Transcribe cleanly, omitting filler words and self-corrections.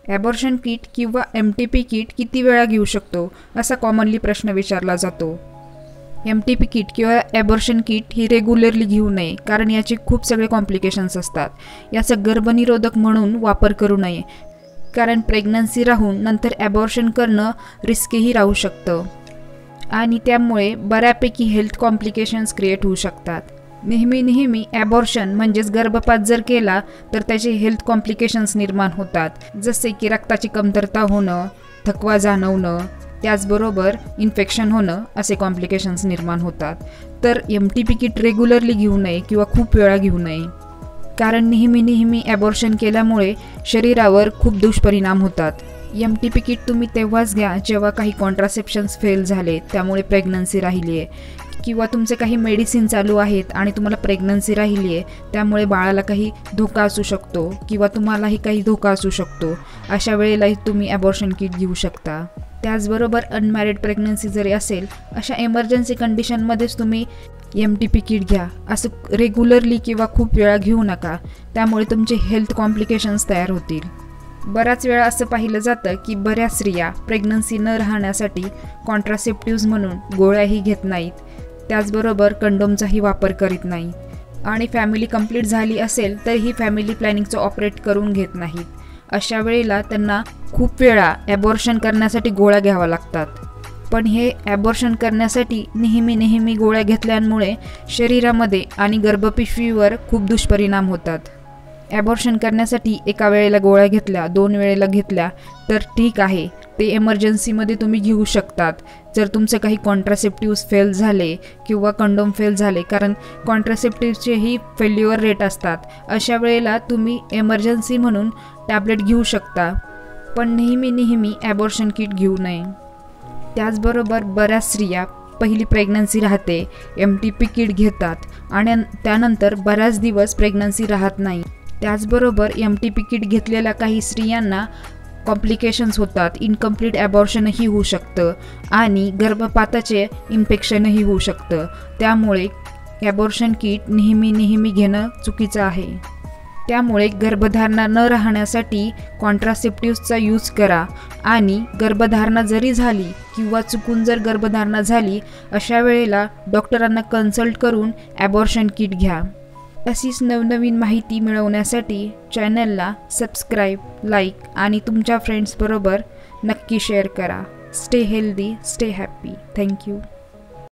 Abortion kit किंवा MTP kit किती वेळा घेऊ शकतो असा कॉमनली प्रश्न विचारला जातो. MTP किट किंवा ॲबॉर्शन किट ही रेग्युलरली घेऊ नये, कारण याचे खूप सगळे कॉम्प्लिकेशन्स असतात. याचा गर्भनिरोधक म्हणून वापर करू नये, कारण प्रेग्नन्सी राहून नंतर ॲबॉर्शन करणं रिस्कीही राहू शकतं आणि त्यामुळे बऱ्यापैकी हेल्थ कॉम्प्लिकेशन्स क्रिएट होऊ शकतात. नेहमी ॲबॉर्शन म्हणजेच गर्भपात जर केला तर त्याचे हेल्थ कॉम्प्लिकेशन्स निर्माण होतात, जसे की रक्ताची कमतरता होणं, थकवा जाणवणं, त्याचबरोबर इन्फेक्शन होणं असे कॉम्प्लिकेशन्स निर्माण होतात. तर MTP किट रेग्युलरली घेऊ नये किंवा खूप वेळा घेऊ नये, कारण नेहमी ॲबॉर्शन केल्यामुळे शरीरावर खूप दुष्परिणाम होतात. MTP किट तुम्ही तेव्हाच घ्या जेव्हा काही कॉन्ट्रासेप्शन्स फेल झाले, त्यामुळे प्रेग्नन्सी राहिली आहे, किंवा तुमचे काही मेडिसिन चालू आहेत आणि तुम्हाला प्रेग्नन्सी राहिली आहे, त्यामुळे बाळाला काही धोका असू शकतो किंवा तुम्हालाही काही धोका असू शकतो. अशा वेळेलाही तुम्ही ॲबॉर्शन किट घेऊ शकता. त्याचबरोबर अनमॅरिड प्रेग्नन्सी जरी असेल, अशा इमर्जन्सी कंडिशनमध्येच तुम्ही MTP किट घ्या. असं रेग्युलरली किंवा खूप वेळा घेऊ नका, त्यामुळे तुमचे हेल्थ कॉम्प्लिकेशन्स तयार होतील. बऱ्याच वेळा असं पाहिलं जातं की बऱ्याच स्त्रिया प्रेग्नन्सी न राहण्यासाठी कॉन्ट्रासेप्टिव्ज म्हणून गोळ्याही घेत नाहीत, त्याचबरोबर कंडोमचाही वापर करीत नाही आणि फॅमिली कंप्लीट झाली असेल तरीही फॅमिली प्लॅनिंगचं ऑपरेट करून घेत नाहीत. अशा वेळेला त्यांना खूप वेळा ॲबॉर्शन करण्यासाठी गोळ्या घ्याव्या लागतात. पण हे ॲबॉर्शन करण्यासाठी नेहमी गोळ्या घेतल्यामुळे शरीरामध्ये आणि गर्भपिशवीवर खूप दुष्परिणाम होतात. ॲबॉर्शन करण्यासाठी एका वेळेला गोळ्या घेतल्या, 2 वेळेला घेतल्या तर ठीक आहे, ते इमर्जन्सीमध्ये तुम्ही घेऊ शकतात. जर तुमचे काही कॉन्ट्रासेप्टिव्स फेल झाले किंवा कंडोम फेल झाले, कारण कॉन्ट्रासेप्टिव्सचेही फेल्युअर रेट असतात, अशा वेळेला तुम्ही इमर्जन्सी म्हणून टॅबलेट घेऊ शकता. पण नेहमी ॲबॉर्शन किट घेऊ नये. त्याचबरोबर बऱ्याच स्त्रिया पहिली प्रेग्नन्सी राहते, MTP किट घेतात आणि त्यानंतर बऱ्याच दिवस प्रेग्नन्सी राहत नाही. त्याचबरोबर MTP किट घेतलेल्या काही स्त्रियांना कॉम्प्लिकेशन्स होतात, इनकम्प्लीट ॲबॉर्शनही होऊ शकतं आणि गर्भपाताचे इन्फेक्शनही होऊ शकतं. त्यामुळे ॲबॉर्शन किट नेहमी घेणं चुकीचं आहे. त्यामुळे गर्भधारणा न राहण्यासाठी कॉन्ट्रासेप्टिव्सचा यूज करा आणि गर्भधारणा जरी झाली किंवा चुकून जर गर्भधारणा झाली, अशा वेळेला डॉक्टरांना कन्सल्ट करून ॲबॉर्शन किट घ्या. अशीच नवनवीन माहिती मिळवण्यासाठी चॅनलला सबस्क्राईब, लाईक आणि तुमच्या फ्रेंड्सबरोबर नक्की शेअर करा. Stay healthy, stay happy. Thank you.